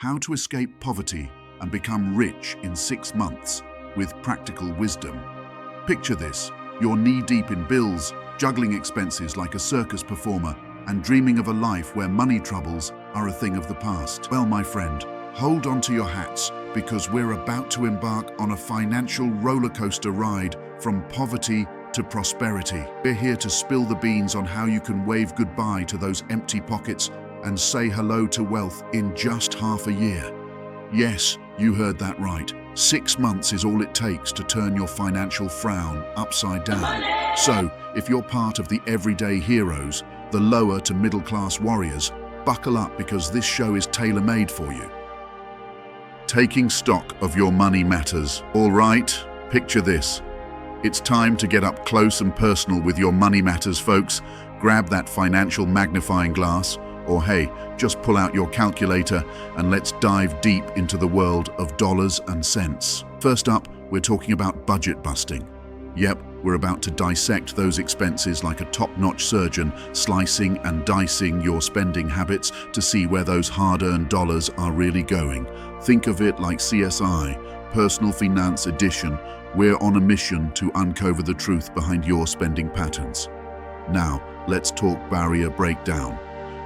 How to escape poverty and become rich in 6 months with practical wisdom. Picture this: you're knee-deep in bills, juggling expenses like a circus performer, and dreaming of a life where money troubles are a thing of the past. Well, my friend, hold on to your hats, because we're about to embark on a financial roller coaster ride from poverty to prosperity. We're here to spill the beans on how you can wave goodbye to those empty pockets and say hello to wealth in just half a year. Yes, you heard that right. 6 months is all it takes to turn your financial frown upside down. So, if you're part of the everyday heroes, the lower to middle class warriors, buckle up, because this show is tailor-made for you. Taking stock of your money matters. All right, picture this. It's time to get up close and personal with your money matters, folks. Grab that financial magnifying glass, or hey, just pull out your calculator and let's dive deep into the world of dollars and cents. First up, we're talking about budget busting. Yep, we're about to dissect those expenses like a top-notch surgeon, slicing and dicing your spending habits to see where those hard-earned dollars are really going. Think of it like CSI, Personal Finance Edition. We're on a mission to uncover the truth behind your spending patterns. Now, let's talk barrier breakdown.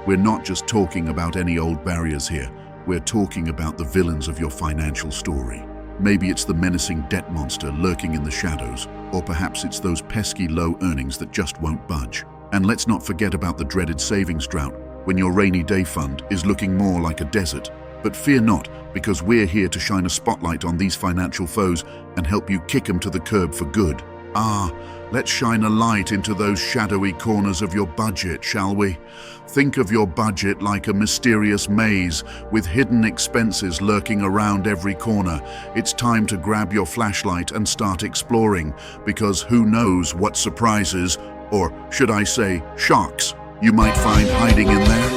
We're not just talking about any old barriers here. We're talking about the villains of your financial story. Maybe it's the menacing debt monster lurking in the shadows, or perhaps it's those pesky low earnings that just won't budge. And let's not forget about the dreaded savings drought, when your rainy day fund is looking more like a desert. But fear not, because we're here to shine a spotlight on these financial foes and help you kick them to the curb for good. Let's shine a light into those shadowy corners of your budget, shall we? Think of your budget like a mysterious maze with hidden expenses lurking around every corner. It's time to grab your flashlight and start exploring, because who knows what surprises, or should I say shocks, you might find hiding in there.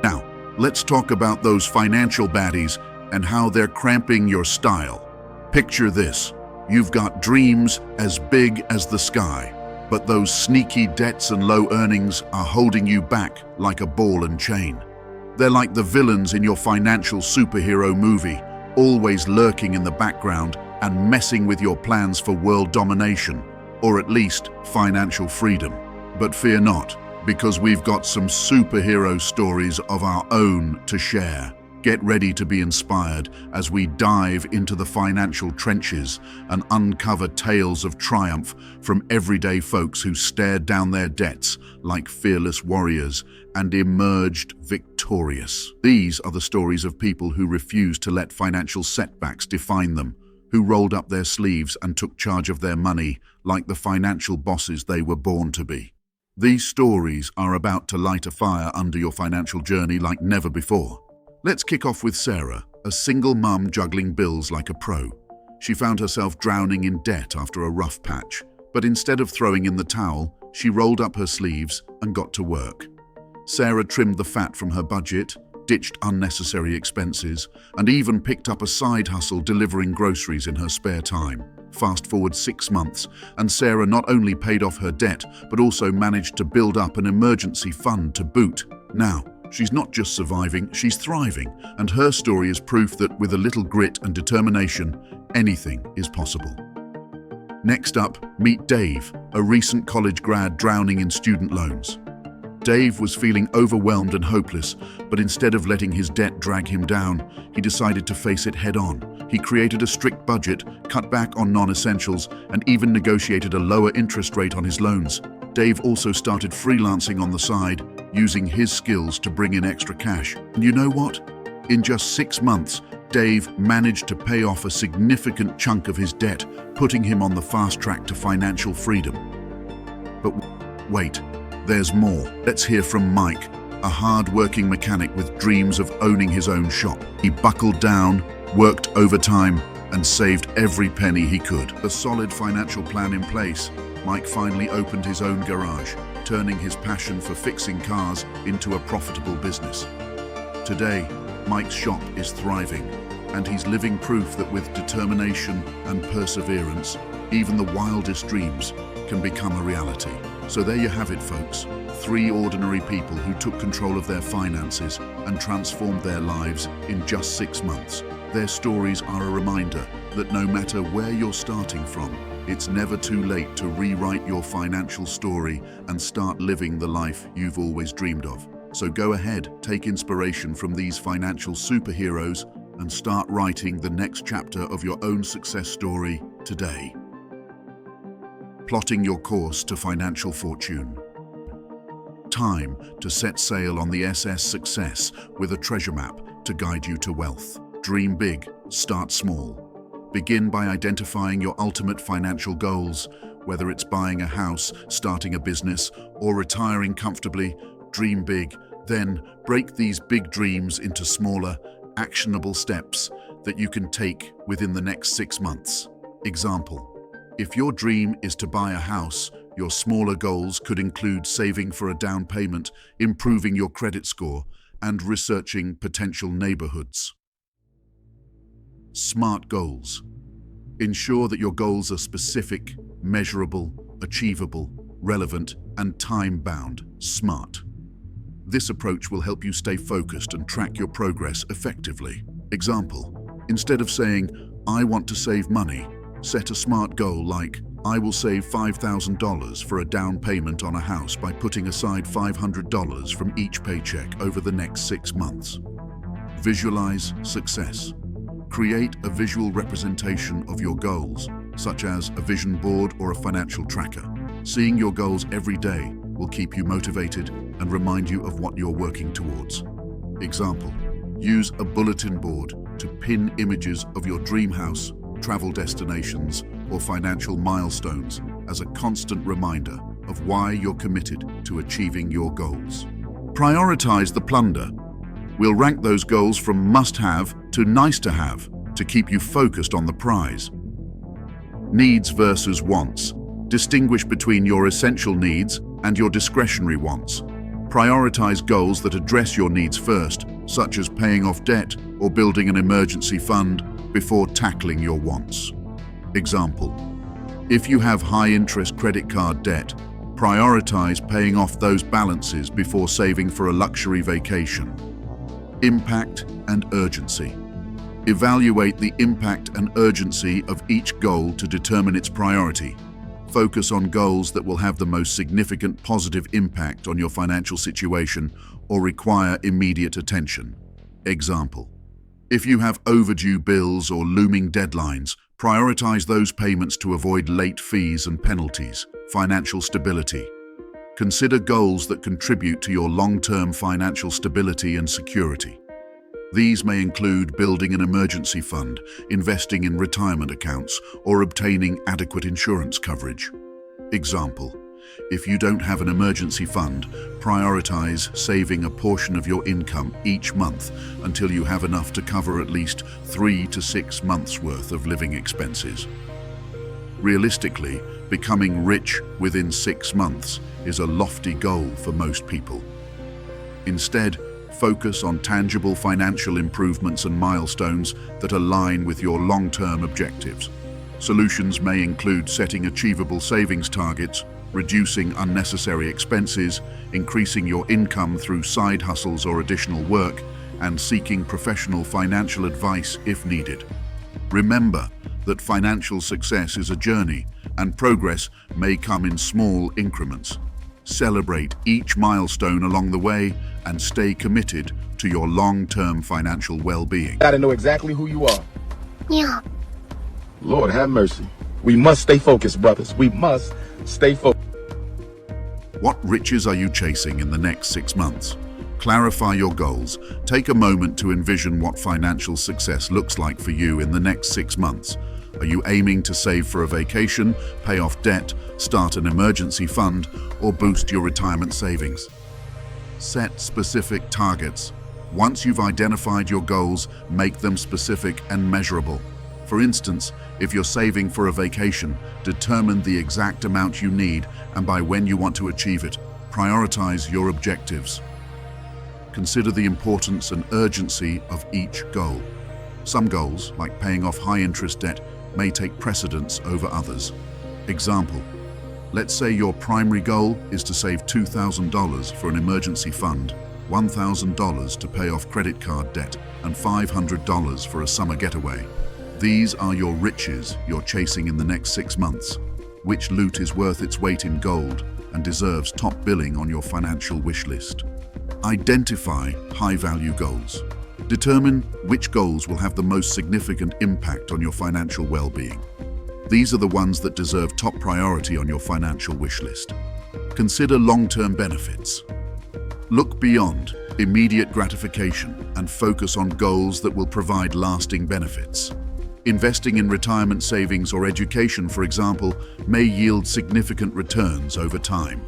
Now, let's talk about those financial baddies and how they're cramping your style. Picture this. You've got dreams as big as the sky, but those sneaky debts and low earnings are holding you back like a ball and chain. They're like the villains in your financial superhero movie, always lurking in the background and messing with your plans for world domination, or at least financial freedom. But fear not, because we've got some superhero stories of our own to share. Get ready to be inspired as we dive into the financial trenches and uncover tales of triumph from everyday folks who stared down their debts like fearless warriors and emerged victorious. These are the stories of people who refused to let financial setbacks define them, who rolled up their sleeves and took charge of their money like the financial bosses they were born to be. These stories are about to light a fire under your financial journey like never before. Let's kick off with Sarah, a single mum juggling bills like a pro. She found herself drowning in debt after a rough patch, but instead of throwing in the towel, she rolled up her sleeves and got to work. Sarah trimmed the fat from her budget, ditched unnecessary expenses, and even picked up a side hustle delivering groceries in her spare time. Fast forward 6 months, and Sarah not only paid off her debt, but also managed to build up an emergency fund to boot. Now, she's not just surviving, she's thriving, and her story is proof that with a little grit and determination, anything is possible. Next up, meet Dave, a recent college grad drowning in student loans. Dave was feeling overwhelmed and hopeless, but instead of letting his debt drag him down, he decided to face it head-on. He created a strict budget, cut back on non-essentials, and even negotiated a lower interest rate on his loans. Dave also started freelancing on the side, using his skills to bring in extra cash. And you know what? In just 6 months, Dave managed to pay off a significant chunk of his debt, putting him on the fast track to financial freedom. But wait, there's more. Let's hear from Mike, a hard-working mechanic with dreams of owning his own shop. He buckled down, worked overtime, and saved every penny he could. With a solid financial plan in place, Mike finally opened his own garage, turning his passion for fixing cars into a profitable business. Today, Mike's shop is thriving, and he's living proof that with determination and perseverance, even the wildest dreams can become a reality. So there you have it, folks. 3 ordinary people who took control of their finances and transformed their lives in just 6 months. Their stories are a reminder that no matter where you're starting from, it's never too late to rewrite your financial story and start living the life you've always dreamed of. So go ahead, take inspiration from these financial superheroes and start writing the next chapter of your own success story today. Plotting your course to financial fortune. Time to set sail on the SS Success with a treasure map to guide you to wealth. Dream big, start small. Begin by identifying your ultimate financial goals, whether it's buying a house, starting a business, or retiring comfortably. Dream big, then break these big dreams into smaller, actionable steps that you can take within the next 6 months. Example: if your dream is to buy a house, your smaller goals could include saving for a down payment, improving your credit score, and researching potential neighborhoods. SMART goals. Ensure that your goals are specific, measurable, achievable, relevant, and time-bound. SMART. This approach will help you stay focused and track your progress effectively. Example: instead of saying, "I want to save money," set a SMART goal like, "I will save $5,000 for a down payment on a house by putting aside $500 from each paycheck over the next 6 months." Visualize success. Create a visual representation of your goals, such as a vision board or a financial tracker. Seeing your goals every day will keep you motivated and remind you of what you're working towards. Example: use a bulletin board to pin images of your dream house, travel destinations, or financial milestones as a constant reminder of why you're committed to achieving your goals. Prioritize the plunder. We'll rank those goals from must-have to nice-to-have to keep you focused on the prize. Needs versus wants. Distinguish between your essential needs and your discretionary wants. Prioritize goals that address your needs first, such as paying off debt or building an emergency fund, before tackling your wants. Example: if you have high-interest credit card debt, prioritize paying off those balances before saving for a luxury vacation. Impact and urgency. Evaluate the impact and urgency of each goal to determine its priority. Focus on goals that will have the most significant positive impact on your financial situation or require immediate attention. Example: if you have overdue bills or looming deadlines, prioritize those payments to avoid late fees and penalties. Financial stability. Consider goals that contribute to your long-term financial stability and security. These may include building an emergency fund, investing in retirement accounts, or obtaining adequate insurance coverage. Example: if you don't have an emergency fund, prioritize saving a portion of your income each month until you have enough to cover at least 3 to 6 months' worth of living expenses. Realistically, becoming rich within 6 months is a lofty goal for most people. Instead, focus on tangible financial improvements and milestones that align with your long-term objectives. Solutions may include setting achievable savings targets, reducing unnecessary expenses, increasing your income through side hustles or additional work, and seeking professional financial advice if needed. Remember that financial success is a journey, and progress may come in small increments. Celebrate each milestone along the way and stay committed to your long-term financial well-being. Gotta know exactly who you are. Yeah. Lord have mercy. We must stay focused, brothers. We must stay focused. What riches are you chasing in the next 6 months? Clarify your goals. Take a moment to envision what financial success looks like for you in the next 6 months. Are you aiming to save for a vacation, pay off debt, start an emergency fund, or boost your retirement savings? Set specific targets. Once you've identified your goals, make them specific and measurable. For instance, if you're saving for a vacation, determine the exact amount you need and by when you want to achieve it. Prioritize your objectives. Consider the importance and urgency of each goal. Some goals, like paying off high-interest debt, may take precedence over others. Example: Let's say your primary goal is to save $2,000 for an emergency fund, $1,000 to pay off credit card debt, and $500 for a summer getaway. These are your riches you're chasing in the next 6 months. Which loot is worth its weight in gold and deserves top billing on your financial wish list? Identify high-value goals. Determine which goals will have the most significant impact on your financial well-being. These are the ones that deserve top priority on your financial wish list. Consider long-term benefits. Look beyond immediate gratification and focus on goals that will provide lasting benefits. Investing in retirement savings or education, for example, may yield significant returns over time.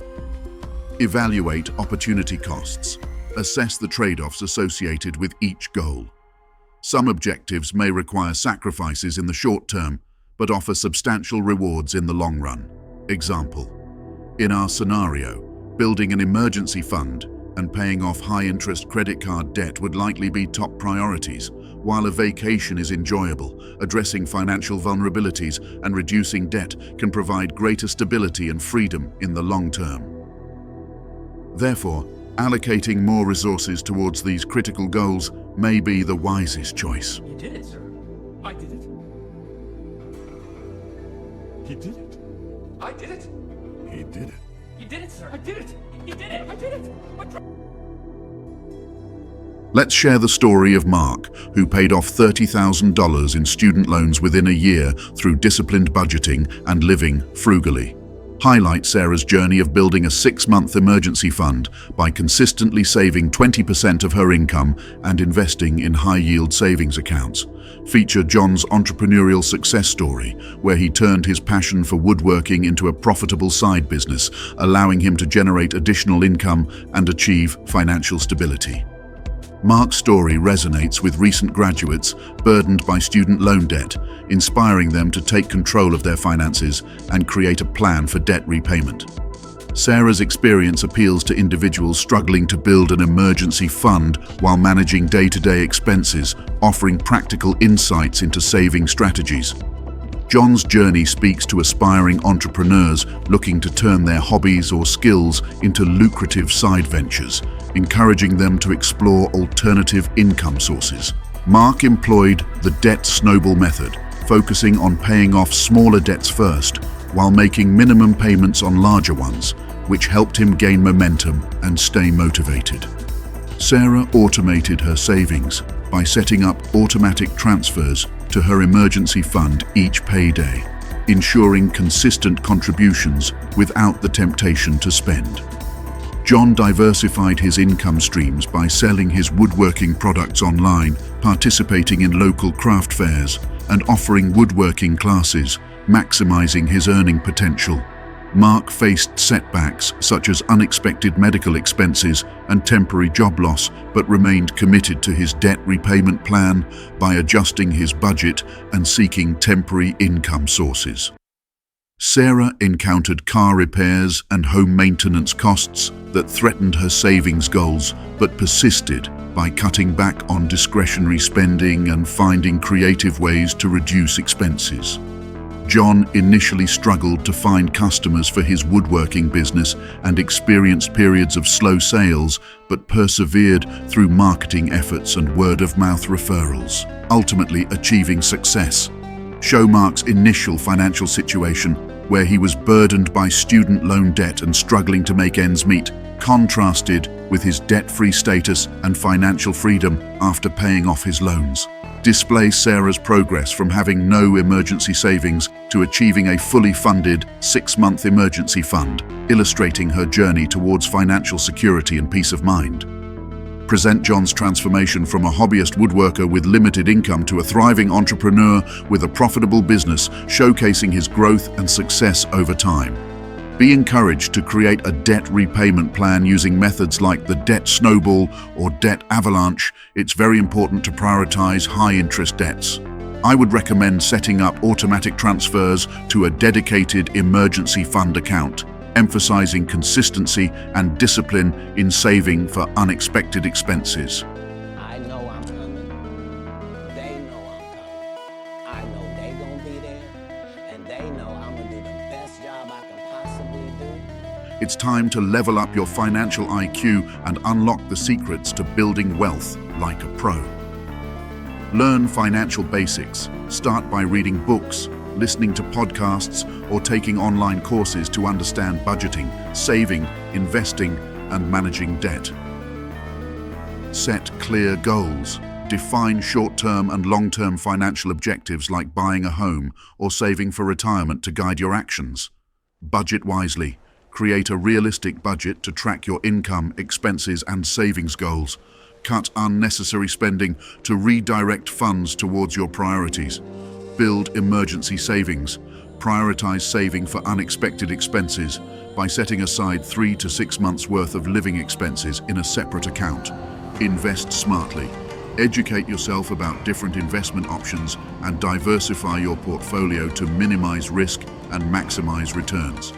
Evaluate opportunity costs. Assess the trade-offs associated with each goal. Some objectives may require sacrifices in the short term, but offer substantial rewards in the long run. Example: in our scenario, building an emergency fund and paying off high-interest credit card debt would likely be top priorities, while a vacation is enjoyable. Addressing financial vulnerabilities and reducing debt can provide greater stability and freedom in the long term. Therefore, allocating more resources towards these critical goals may be the wisest choice. You did it, sir. I did it. He did it. I did it. He did it. You did it, sir. I did it. You did it. I did it. Let's share the story of Mark, who paid off $30,000 in student loans within a year through disciplined budgeting and living frugally. Highlight Sarah's journey of building a 6-month emergency fund by consistently saving 20% of her income and investing in high-yield savings accounts. Feature John's entrepreneurial success story, where he turned his passion for woodworking into a profitable side business, allowing him to generate additional income and achieve financial stability. Mark's story resonates with recent graduates burdened by student loan debt, inspiring them to take control of their finances and create a plan for debt repayment. Sarah's experience appeals to individuals struggling to build an emergency fund while managing day-to-day expenses, offering practical insights into saving strategies. John's journey speaks to aspiring entrepreneurs looking to turn their hobbies or skills into lucrative side ventures, encouraging them to explore alternative income sources. Mark employed the debt snowball method, focusing on paying off smaller debts first, while making minimum payments on larger ones, which helped him gain momentum and stay motivated. Sarah automated her savings by setting up automatic transfers to her emergency fund each payday, ensuring consistent contributions without the temptation to spend. John diversified his income streams by selling his woodworking products online, participating in local craft fairs, and offering woodworking classes, maximizing his earning potential. Mark faced setbacks such as unexpected medical expenses and temporary job loss, but remained committed to his debt repayment plan by adjusting his budget and seeking temporary income sources. Sarah encountered car repairs and home maintenance costs that threatened her savings goals, but persisted by cutting back on discretionary spending and finding creative ways to reduce expenses. John initially struggled to find customers for his woodworking business and experienced periods of slow sales, but persevered through marketing efforts and word-of-mouth referrals, ultimately achieving success. Show Mark's initial financial situation, where he was burdened by student loan debt and struggling to make ends meet, contrasted with his debt-free status and financial freedom after paying off his loans. Display Sarah's progress from having no emergency savings to achieving a fully funded 6-month emergency fund, illustrating her journey towards financial security and peace of mind. Present John's transformation from a hobbyist woodworker with limited income to a thriving entrepreneur with a profitable business, showcasing his growth and success over time. Be encouraged to create a debt repayment plan using methods like the debt snowball or debt avalanche. It's very important to prioritize high-interest debts. I would recommend setting up automatic transfers to a dedicated emergency fund account, emphasizing consistency and discipline in saving for unexpected expenses. I know I'm coming. They know I'm coming. I know they gonna be there, and they know I'm gonna do the best job I can possibly It's time to level up your financial IQ and unlock the secrets to building wealth like a pro. Learn financial basics. Start by reading books, listening to podcasts, or taking online courses to understand budgeting, saving, investing, and managing debt. Set clear goals. Define short-term and long-term financial objectives like buying a home or saving for retirement to guide your actions. Budget wisely. Create a realistic budget to track your income, expenses, and savings goals. Cut unnecessary spending to redirect funds towards your priorities. Build emergency savings. Prioritize saving for unexpected expenses by setting aside 3 to 6 months' worth of living expenses in a separate account. Invest smartly. Educate yourself about different investment options and diversify your portfolio to minimize risk and maximize returns.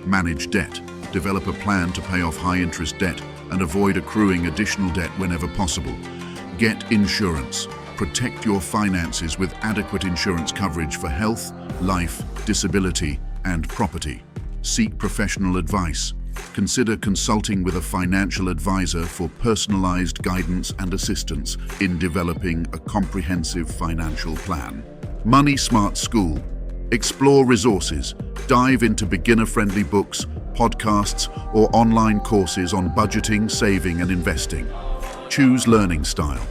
Manage debt. Develop a plan to pay off high-interest debt and avoid accruing additional debt whenever possible. Get insurance. Protect your finances with adequate insurance coverage for health, life, disability, and property. Seek professional advice. Consider consulting with a financial advisor for personalized guidance and assistance in developing a comprehensive financial plan. Money Smart School. Explore resources. Dive into beginner-friendly books, podcasts, or online courses on budgeting, saving, and investing. Choose learning style.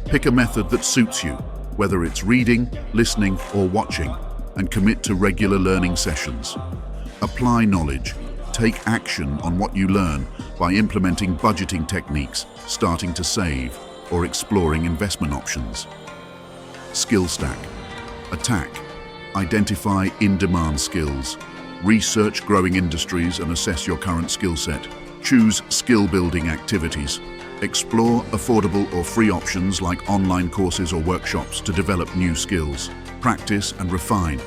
Pick a method that suits you, whether it's reading, listening, or watching, and commit to regular learning sessions. Apply knowledge. Take action on what you learn by implementing budgeting techniques, starting to save, or exploring investment options. Skill stack. Attack. Identify in-demand skills. Research growing industries and assess your current skill set. Choose skill-building activities. Explore affordable or free options like online courses or workshops to develop new skills. Practice and refine.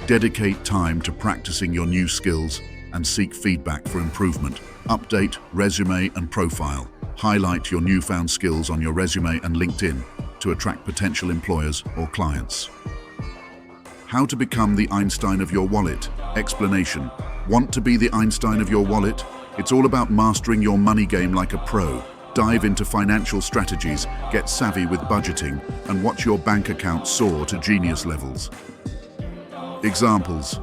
Dedicate time to practicing your new skills and seek feedback for improvement. Update resume and profile. Highlight your newfound skills on your resume and LinkedIn to attract potential employers or clients. How to become the Einstein of your wallet. Explanation. Want to be the Einstein of your wallet? It's all about mastering your money game like a pro. Dive into financial strategies, get savvy with budgeting, and watch your bank account soar to genius levels. Examples.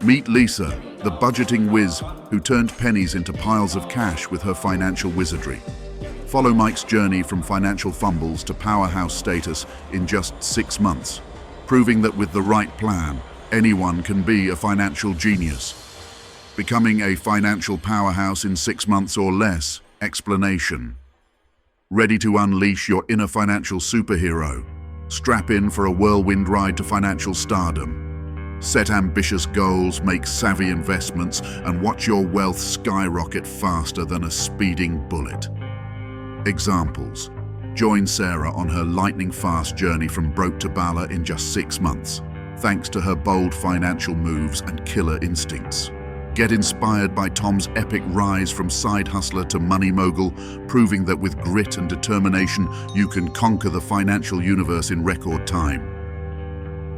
Meet Lisa, the budgeting whiz who turned pennies into piles of cash with her financial wizardry. Follow Mike's journey from financial fumbles to powerhouse status in just 6 months, proving that with the right plan, anyone can be a financial genius. Becoming a financial powerhouse in 6 months or less. Explanation. Ready to unleash your inner financial superhero? Strap in for a whirlwind ride to financial stardom. Set ambitious goals, make savvy investments, and watch your wealth skyrocket faster than a speeding bullet. Examples. Join Sarah on her lightning-fast journey from broke to Bala in just 6 months, thanks to her bold financial moves and killer instincts. Get inspired by Tom's epic rise from side hustler to money mogul, proving that with grit and determination, you can conquer the financial universe in record time.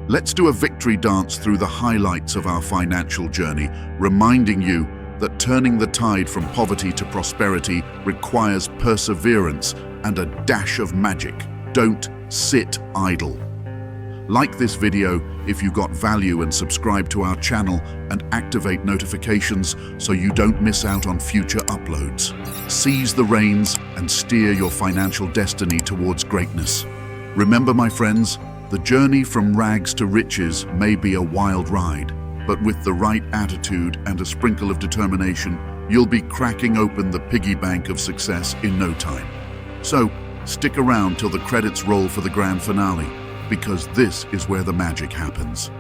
Let's do a victory dance through the highlights of our financial journey, reminding you that turning the tide from poverty to prosperity requires perseverance and a dash of magic. Don't sit idle. Like this video if you got value and subscribe to our channel and activate notifications so you don't miss out on future uploads. Seize the reins and steer your financial destiny towards greatness. Remember, my friends, the journey from rags to riches may be a wild ride, but with the right attitude and a sprinkle of determination, you'll be cracking open the piggy bank of success in no time. So, stick around till the credits roll for the grand finale, because this is where the magic happens.